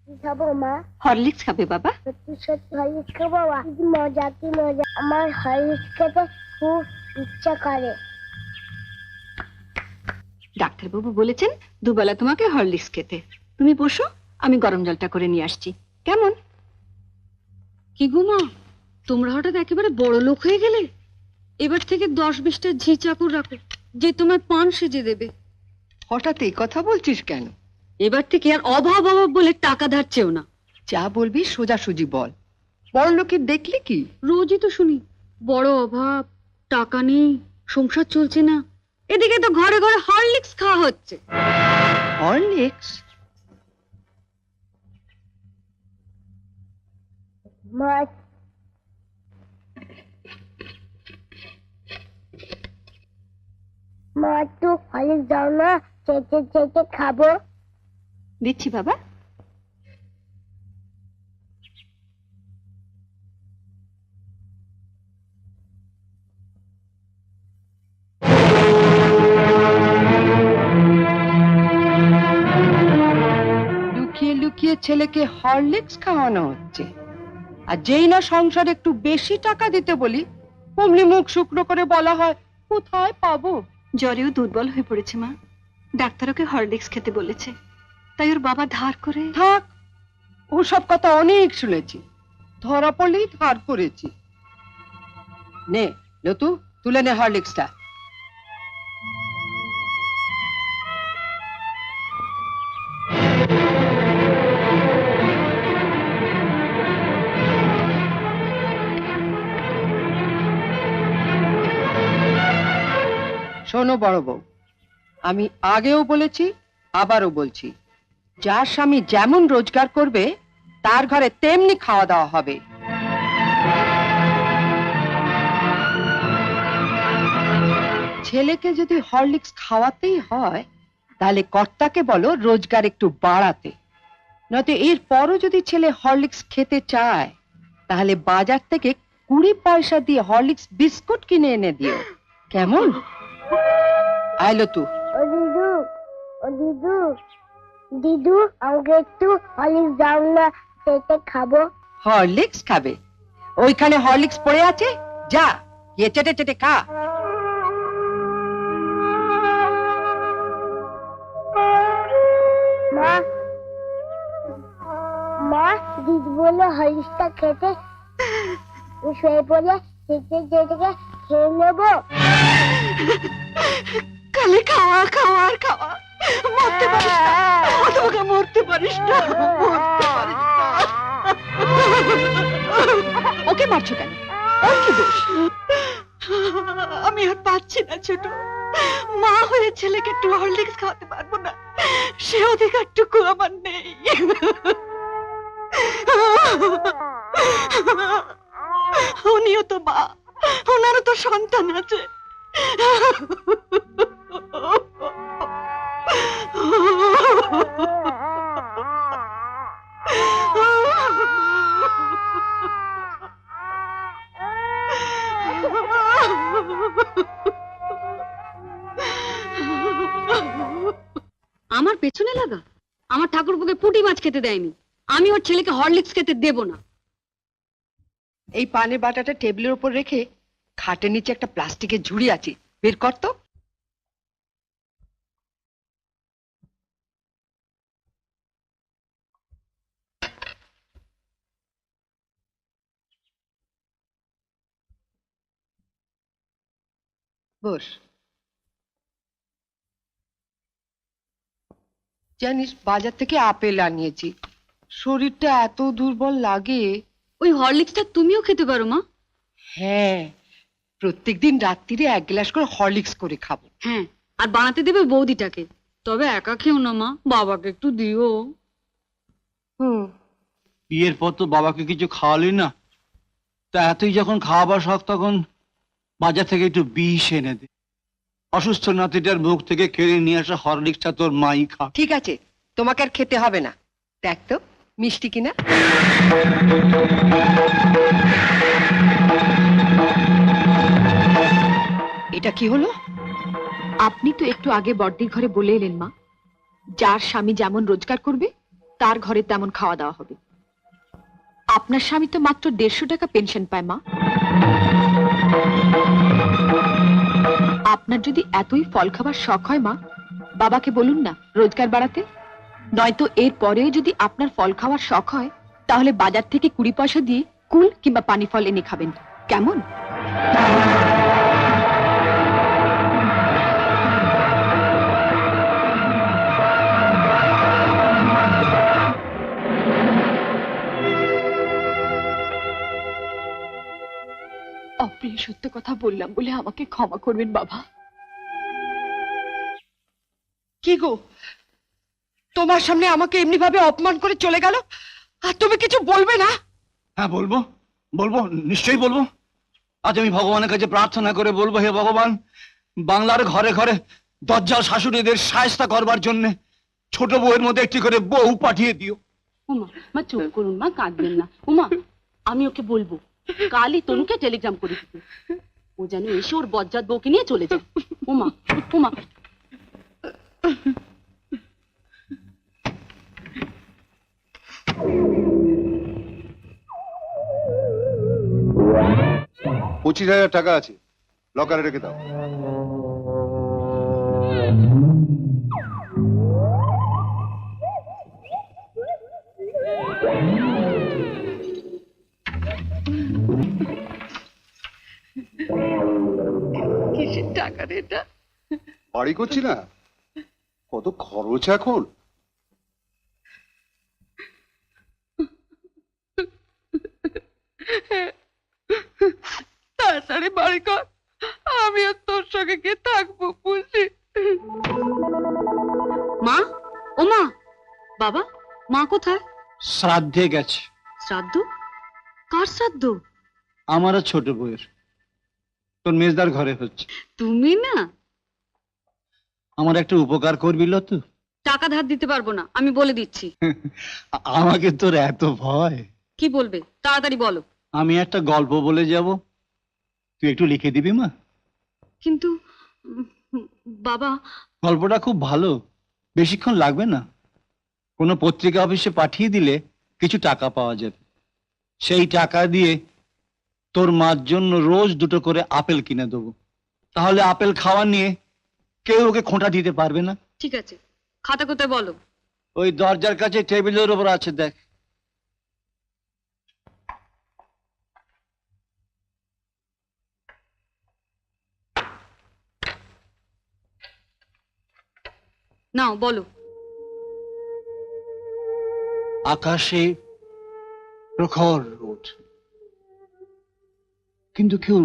খাবো মা? হরলিক্স খাবে বাবা? সত্যি সত্যি হরলিক্স খাবো মা? কি মজা কি মজা, আমার হরলিক্স খেতে খুব ইচ্ছা করে। ডাক্তারবাবু বলেছেন দুবেলা তোমাকে হরলিক্স খেতে। তুমি বসো, আমি গরম জলটা করে নিয়ে আসছি। কেমন? কি গো মা, তোমরা হঠাৎ একেবারে বড় লোক হয়ে গেলে। এবার থেকে 10-20টা ঝি চাকর রাখো, যে তোমায় পান সেজে দেবে। হঠাৎ এই কথা বলছিস কেন? এবার থেকে আর অভাব অভাব বলে টাকা ধার চেও না। যা বলবি সোজাসুজি বল। বড় লোকের দেখলি কি? রোজই তো শুনি বড় অভাব, টাকা নেই, সংসার চলছে না। এদিকে তো ঘরে ঘরে হরলিক্স খাওয়া হচ্ছে। হরলিক্স? মা মা একটু হরলিক্স দাও না, চেটে চেটে খাবো। দিচ্ছি বাবা। লুকিয়ে লুকিয়ে ছেলেকে হরলিক্স খাওয়ানো হচ্ছে, আর যেই না সংসারে একটু বেশি টাকা দিতে বলি অমনি মুখ শুকনো করে বলা হয় কোথায় পাবো। জ্বরেও দুর্বল হয়ে পড়েছে মা, ডাক্তার ওকে হরলিক্স খেতে বলেছে, তাই ওর বাবা ধার করে। থাক, ওসব কথা অনেক শুনেছি, ধরা পড়লেই ধার করেছি। নে লতু, তুলে নে হরলিক্সটা। শোনো বড় বউ, আমি আগেও বলেছি আবারও বলছি, যার স্বামী যেমন রোজগার করবে তার ঘরে তেমনি খাওয়া দাওয়া হবে। ছেলেকে যদি হরলিক্স খাওয়াতেই হয় তাহলে কর্তাকে বলো রোজগার একটু বাড়াতে, নয়তো এর পরও যদি ছেলে হরলিক্স খেতে চায় তাহলে বাজার থেকে 20 পয়সা দিয়ে হরলিক্স বিস্কুট কিনে এনে দিও, কেমন? আইলো তু। ও দিদু, ও দিদু, দিদু আমাকে একটু হরলিক্স দাও না, চেটে খাবো। হরলিক্স খাবে? ওইখানে হরলিক্স পড়ে আছে, যা গিয়ে চেটে চেটে খা। মা, মা দিদি বলে হরলিক্সটা খেতে, শুয়ে পড়ে চেটে চেটে খেয়ে নেবো। খালি খাওয়া খাওয়া আর খাওয়া, মরতে পারিস না, তোমাকে মরতে পারিস না, মরতে পারিস না। ওকে মারছো কেন? ওর কি দোষ? আমি আর পাচ্ছি না ছোট, মা হয়ে ছেলেকে একটু হরলিক্স খাওয়াতে পারবো না, সে অধিকারটুকু আমার নেই। উনিও তো মা, ওনারও তো সন্তান আছে। আমার পেছনে লাগা? আমার ঠাকুরপুকে পুঁটি মাছ খেতে দেয়নি, আমি ওর ছেলেকে হরলিক্স খেতে দেব না। এই পানের বাটাটা টেবিলের উপর রেখে খাটের নিচে একটা প্লাস্টিকের ঝুড়ি আছে, বের কর তো। বস। জানিস বাজার থেকে আপেল আনিয়েছি, শরীরটা এত দুর্বল লাগে। ওই হরলিক্সটা তুমিও খেতে পারো মা। হ্যাঁ, প্রত্যেকদিন রাত্রিরে 1 গ্লাস করে হরলিক্স করে খাবো। হ্যাঁ, আর বানাতে দেবে বৌদিটাকে। তবে একা খেও না মা, বাবাকে একটু দিও। হুম। বিয়ের পর তো বাবাকে কিছু খাওয়ালি না, তা এতই যখন খাওয়াবার শখ তখন বাজার থেকে একটু বিষ এনে দে। অসুস্থ নাতিটার মুখ থেকে কেড়ে নিয়ে আসা হরলিক্সটা তোর মাই খা। ঠিক আছে, তোমাকে আর খেতে হবে না। দেখ তো মিষ্টি কিনা। এটা কি হলো? আপনি তো একটু আগে বড়দির ঘরে বলে এলেন মা, যার স্বামী যেমন রোজগার করবে তার ঘরে তেমন খাওয়া দাওয়া হবে। আপনার স্বামী তো মাত্র 150 টাকা পেনশন পায় মা। আপনার যদি এতই ফল খাবার শখ হয় মা, বাবাকে বলুন না রোজগার বাড়াতে। নয়তো এর পরেও যদি আপনার ফল খাওয়ার শখ হয়, তাহলে বাজার থেকে 20 পয়সা দিয়ে কুল কিংবা পানি ফল এনে খাবেন, কেমন? অপ্রিয় সত্য কথা বললাম বলে আমাকে ক্ষমা করবেন বাবা। কি গো, তোমার সামনে আমাকে এমনি ভাবে অপমান করে চলে গেল, আর তুমি কিছু বলবে না? হ্যাঁ বলবো, বলবো, নিশ্চয়ই বলবো। আজ আমি ভগবানের কাছে প্রার্থনা করে বলবো, হে ভগবান, বাংলার ঘরে ঘরে দজ্জাল শাশুড়িদের শায়েস্তা করবার জন্য ছোট বউয়ের মধ্যে একটি করে বউ পাঠিয়ে দিও। উমা, মা চুপ করুন মা, কাঁদবেন না। উমা, আমি ওকে বলবো কালই তনুকে টেলিগ্রাম করে দিতে, ও যেন এসে ওর বজ্জাত বউকে নিয়ে চলে যায়। উমা, উমা। $25,000 টাকা আছে, লকারে রেখে দাও। কিসের টাকা রে এটা? বাড়ি করছি না, কত খরচ এখন। তাড়াতাড়ি বাড়ি কর, আমি আর তোর সঙ্গে গিয়ে থাকবো বুঝলি। মা, ও মা, বাবা, মা কোথায়? শ্রাদ্ধে গেছে। শ্রাদ্ধ? কার শ্রাদ্ধ? আমার আর ছোট বউয়ের, তোর মেজদার ঘরে হচ্ছে। তুমি না? আমার একটা উপকার করবি তো? টাকা ধার দিতে পারবো না, আমি বলে দিচ্ছি। আমাকে তোর এত ভয়? কি বলবে তাড়াতাড়ি বলো। আমি একটা গল্প বলে যাব, তুই একটু লিখে দিবি মা? কিন্তু বাবা, গল্পটা খুব ভালো, বেশিক্ষণ লাগবে না। কোনো পত্রিকা অফিসে পাঠিয়ে দিলে কিছু টাকা পাওয়া যাবে। সেই টাকা দিয়ে তোর মার জন্য রোজ 2টো করে আপেল কিনে দেবো। তাহলে আপেল খাওয়া নিয়ে কেউ ওকে খোঁটা দিতে পারবে না। ঠিক আছে, খাতা কোথায় বলো? ওই দরজার কাছে টেবিলের উপর আছে, দেখ। নাও বলো। আকাশে প্রখর রোদ, কিন্তু কেউ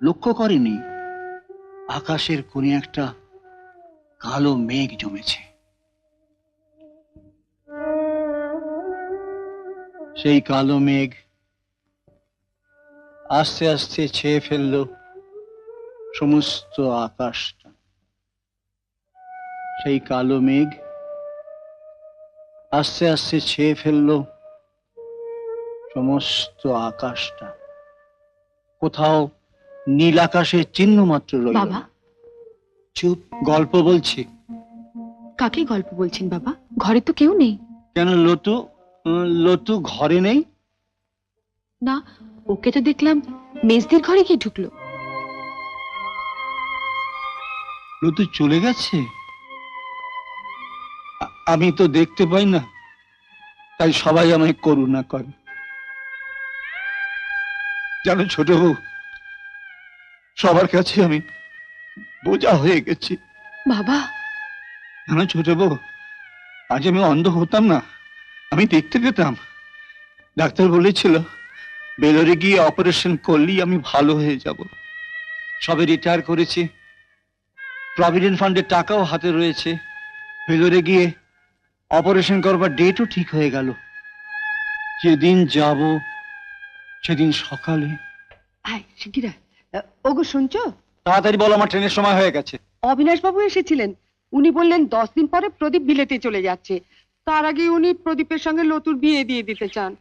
লক্ষ্য করেনি আকাশের কোণে একটা কালো মেঘ জমেছে। সেই কালো মেঘ আস্তে আস্তে ছেয়ে ফেললো সমস্ত আকাশটা। সেই কালো মেঘ আস্তে আস্তে ছেয়ে ফেললো সমস্ত আকাশটা। কোথাও নীল আকাশের চিহ্ন মাত্র রইল বাবা, না। চুপ, গল্প বলছি। কাকে গল্প বলছেন বাবা? ঘরে তো কেউ নেই। কেন, লতু ঘরে নেই? না, ওকে তো দেখলাম মেজদির ঘরে গিয়ে ঢুকলো। লতু চলে গেছে? আমি তো দেখতে পাই না, তাই সবাই আমায় করুণা করে। জানো ছোট বউ, সবার কাছে আমি বোঝা হয়ে গেছি। বাবা, জানো ছোট বউ, আজ আমি অন্ধ হতাম না, আমি দেখতে পেতাম। ডাক্তার বলেছিল বেলোরে গিয়ে অপারেশন করলেই আমি ভালো হয়ে যাব। সবে রিটায়ার করেছি, প্রভিডেন্ট ফান্ডের টাকাও হাতে রয়েছে। বেলোরে গিয়ে অপারেশন করবার ডেটও ঠিক হয়ে গেল। যেদিন যাব সেদিন সকালে। শিগগিরা। ওগো শুনছো? তাড়াতাড়ি বলো, আমার ট্রেনের সময় হয়ে গেছে। অবিনাশ বাবু এসেছিলেন, উনি বললেন 10 দিন পরে প্রদীপ বিলেতে চলে যাচ্ছে, তার আগে উনি প্রদীপের সঙ্গে লতুর বিয়ে দিয়ে দিতে চান।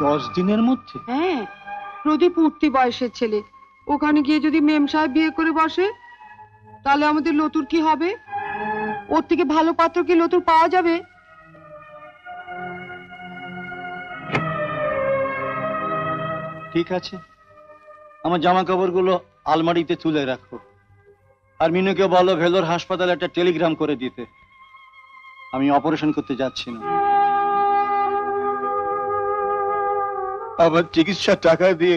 10 দিনের মধ্যে? হ্যাঁ, প্রদীপ উঠতি বয়সের ছেলে, ওখানে গিয়ে যদি মেম সাহেব বিয়ে করে বসে তাহলে আমাদের লতুর কি হবে? ওর থেকে ভালো পাত্র কি নতুন পাওয়া যাবে? ঠিক আছে, আমার জামা কাপড়গুলো আলমারিতে তুলে রাখো। আর মিনুকে বলো ভেলোর হাসপাতালে একটা টেলিগ্রাম করে দিতে, আমি অপারেশন করতে যাচ্ছি না। আমার চিকিৎসার টাকা দিয়ে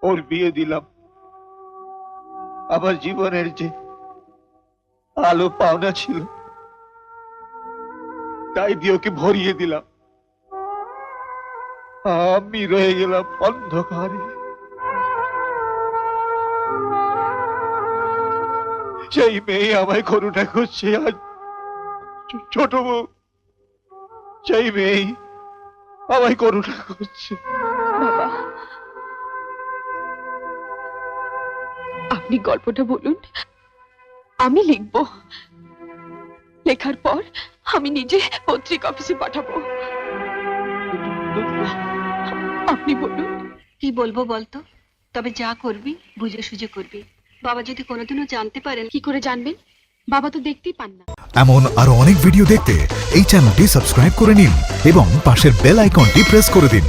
ওর বিয়ে দিলাম। আমার জীবনের যে আলো পাওনা ছিল তাই দিয়ে ওকে ভরিয়ে দিলাম। আমি রয়ে গেলাম অন্ধকারে। সেই মেয়ে আমায় করুণা করছে, আজ ছোট বউ সেই মেয়ে আমায় করুণা করছে। বাবা, আপনি গল্পটা বলুন, আমি লিখবো। লেখার পর আমি নিজে পত্রিকা অফিসে পাঠাবো। আপনি বলুন। কি বলবো বলতো? তবে যা করবি বুঝে সুঝে করবি। বাবা যদি কোনোদিনও জানতে পারেন। কি করে জানবেন? বাবা তো দেখতেই পান না। এমন আরো অনেক ভিডিও দেখতে এই চ্যানেলটি সাবস্ক্রাইব করে নিন এবং পাশের বেল আইকনটি প্রেস করে দিন।